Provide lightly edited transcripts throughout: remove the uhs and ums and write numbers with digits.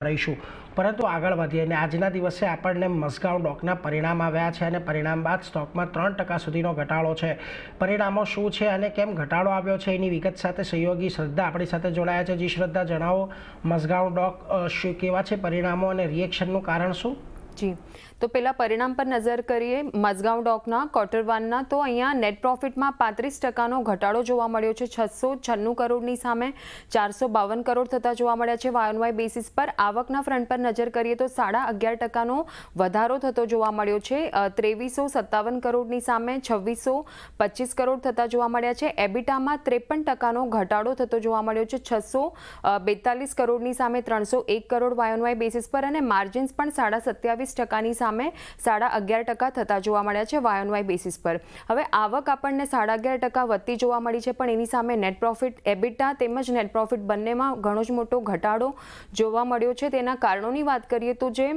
રહીશું, પરંતુ આગળ વધીએ અને આજના દિવસે આપણને મઝગાંવ ડોકના પરિણામ આવ્યા છે અને પરિણામ બાદ સ્ટોકમાં 3% સુધીનો ઘટાડો છે। પરિણામો શું છે અને કેમ ઘટાડો આવ્યો છે એની વિગત સાથે સહયોગી શ્રદ્ધા આપણી સાથે જોડાયા છે। જી શ્રદ્ધા, જણાવો મઝગાંવ ડોક શું કેવા છે પરિણામો અને રિએક્શનનું કારણ શું? જી, તો પહેલાં પરિણામ પર નજર કરીએ મઝગાંવ ડોકના Q1ના। તો અહીંયા નેટ પ્રોફિટમાં 35%નો ઘટાડો જોવા મળ્યો છે। 696 કરોડની સામે 452 કરોડ થતા જોવા મળ્યા છે વાય બેસિસ પર। આવકના ફ્રન્ટ પર નજર કરીએ તો 11.5%નો વધારો થતો જોવા મળ્યો છે। 2357 કરોડની સામે 2625 કરોડ થતા જોવા મળ્યા છે। એબિટામાં 53%નો ઘટાડો થતો જોવા મળ્યો છે। 642 કરોડની સામે 301 કરોડ વાય બેસિસ પર અને માર્જિન્સ પણ 27.5%ની સામે 11.5% થતા જોવા મળ્યા છે વાય બેસિસ પર। હવે આવક આપણને 11.5% વધતી જોવા મળી છે, પણ એની સામે નેટ પ્રોફિટ, એબિટા તેમજ નેટ પ્રોફિટ બંનેમાં ઘણો જ મોટો ઘટાડો જોવા મળ્યો છે। તેના કારણોની વાત કરીએ તો જે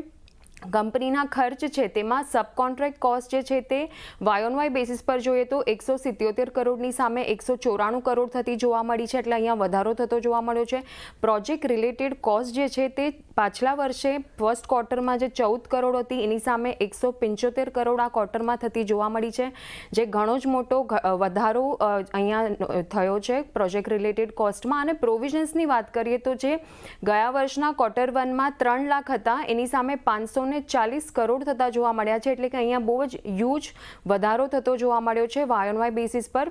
કંપનીના ખર્ચ છે તેમાં સબકોન્ટ્રાક્ટ કોસ્ટ જે છે તે વાય બેસિસ પર જોઈએ તો 177 કરોડની સામે 194 કરોડ થતી જોવા મળી છે, એટલે અહીંયા વધારો થતો જોવા મળ્યો છે। પ્રોજેક્ટ રિલેટેડ કોસ્ટ જે છે તે પાછલા વર્ષે ફર્સ્ટ ક્વાર્ટરમાં જે 14 કરોડ હતી એની સામે 175 કરોડ આ ક્વાર્ટરમાં થતી જોવા મળી છે, જે ઘણો જ મોટો વધારો અહીંયા થયો છે પ્રોજેક્ટ રિલેટેડ કોસ્ટમાં। અને પ્રોવિઝન્સની વાત કરીએ તો જે ગયા વર્ષના Q1માં 3 લાખ હતા એની સામે 540 કરોડ થતા જોવા મળ્યા છે, એટલે કે અહીંયા બહુ જ હ્યુજ વધારો થતો જોવા મળ્યો છે વાય બેસિસ પર।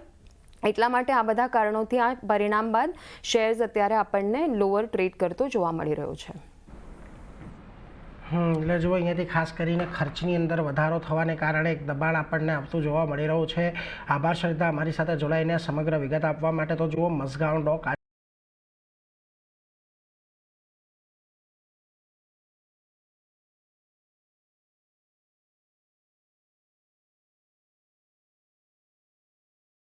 એટલા માટે આ બધા કારણોથી આ પરિણામ બાદ શેર્સ અત્યારે આપણને લોઅર ટ્રેડ કરતો જોવા મળી રહ્યો છે। એટલે જુઓ, અહીંયાથી ખાસ કરીને ખર્ચની અંદર વધારો થવાને કારણે એક દબાણ આપણને આવતું જોવા મળી રહ્યું છે। આભાર શ્રદ્ધા, અમારી સાથે જોડાઈને સમગ્ર વિગત આપવા માટે। તો જુઓ, મઝગાંવ ડોક